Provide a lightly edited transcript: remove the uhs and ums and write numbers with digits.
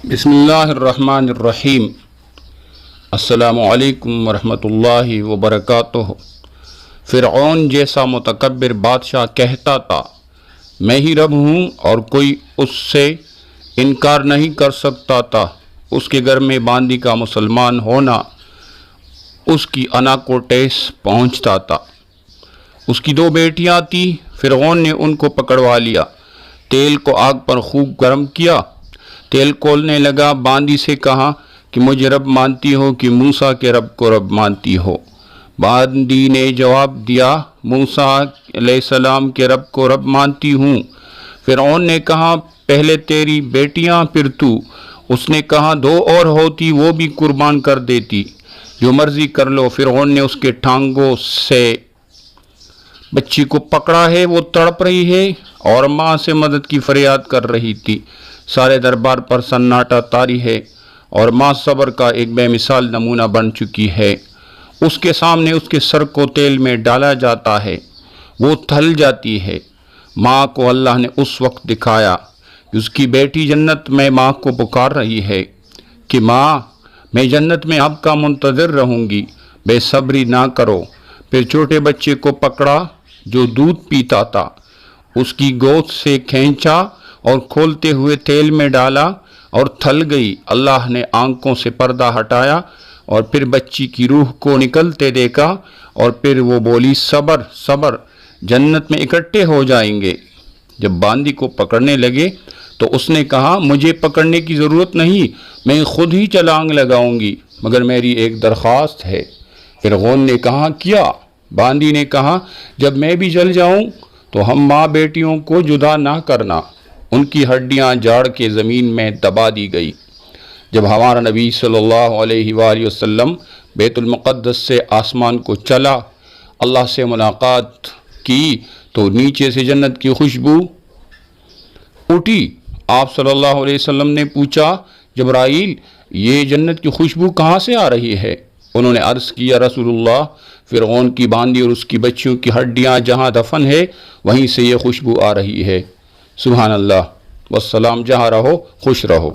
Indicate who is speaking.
Speaker 1: बिस्मिल्लाहिर्रहमानिर्रहीम। अस्सलामु अलैकुम वरहमतुल्लाहि वबरकातुहू। फ़िरऔन जैसा मुतकब्बिर बादशाह कहता था, मैं ही रब हूँ और कोई उससे इनकार नहीं कर सकता था। उसके घर में बांदी का मुसलमान होना उसकी अना को ठेस पहुँचता था। उसकी दो बेटियाँ थी। फ़िरऔन ने उनको पकड़वा लिया, तेल को आग पर खूब गर्म किया, तेल खोलने लगा। बांदी से कहा कि मुझे रब मानती हो कि मूसा के रब को रब मानती हो? बांदी ने जवाब दिया, मूसा अलैहिस्सलाम के रब को रब मानती हूँ। फ़िरऔन ने कहा, पहले तेरी बेटियाँ फिर तू। उसने कहा, दो और होती वो भी कुर्बान कर देती, जो मर्जी कर लो। फ़िरऔन ने उसके टांगों से बच्ची को पकड़ा है, वो तड़प रही है और माँ से मदद की फरियाद कर रही थी। सारे दरबार पर सन्नाटा तारी है और माँ सब्र का एक बेमिसाल नमूना बन चुकी है। उसके सामने उसके सर को तेल में डाला जाता है, वो थल जाती है। माँ को अल्लाह ने उस वक्त दिखाया कि उसकी बेटी जन्नत में माँ को पुकार रही है कि माँ, मैं जन्नत में आपका मुंतज़िर रहूँगी, बेसब्री ना करो। फिर छोटे बच्चे को पकड़ा जो दूध पीता था, उसकी गोद से खींचा और खोलते हुए तेल में डाला और थल गई। अल्लाह ने आंखों से पर्दा हटाया और फिर बच्ची की रूह को निकलते देखा और फिर वो बोली, सब्र सब्र, जन्नत में इकट्ठे हो जाएंगे। जब बांदी को पकड़ने लगे तो उसने कहा, मुझे पकड़ने की ज़रूरत नहीं, मैं खुद ही छलांग लगाऊंगी, मगर मेरी एक दरख्वास्त है। फ़िरऔन ने कहा, क्या? बांदी ने कहा, जब मैं भी जल जाऊं तो हम माँ बेटियों को जुदा ना करना। उनकी हड्डियां जाड़ के ज़मीन में दबा दी गई। जब हमारा नबी सल्लल्लाहु अलैहि वसल्लम बैतुल मुक़द्दस से आसमान को चला, अल्लाह से मुलाकात की, तो नीचे से जन्नत की खुशबू उठी। आप सल्लल्लाहु अलैहि वसल्लम ने पूछा, जबराइल, ये जन्नत की खुशबू कहाँ से आ रही है? उन्होंने अर्ज़ किया, रसूलुल्लाह, फ़िरऔन की बांदी और उसकी बच्चियों की हड्डियाँ जहाँ दफन है वहीं से ये खुशबू आ रही है। सुभान अल्लाह। वस्सलाम। जहाँ रहो खुश रहो।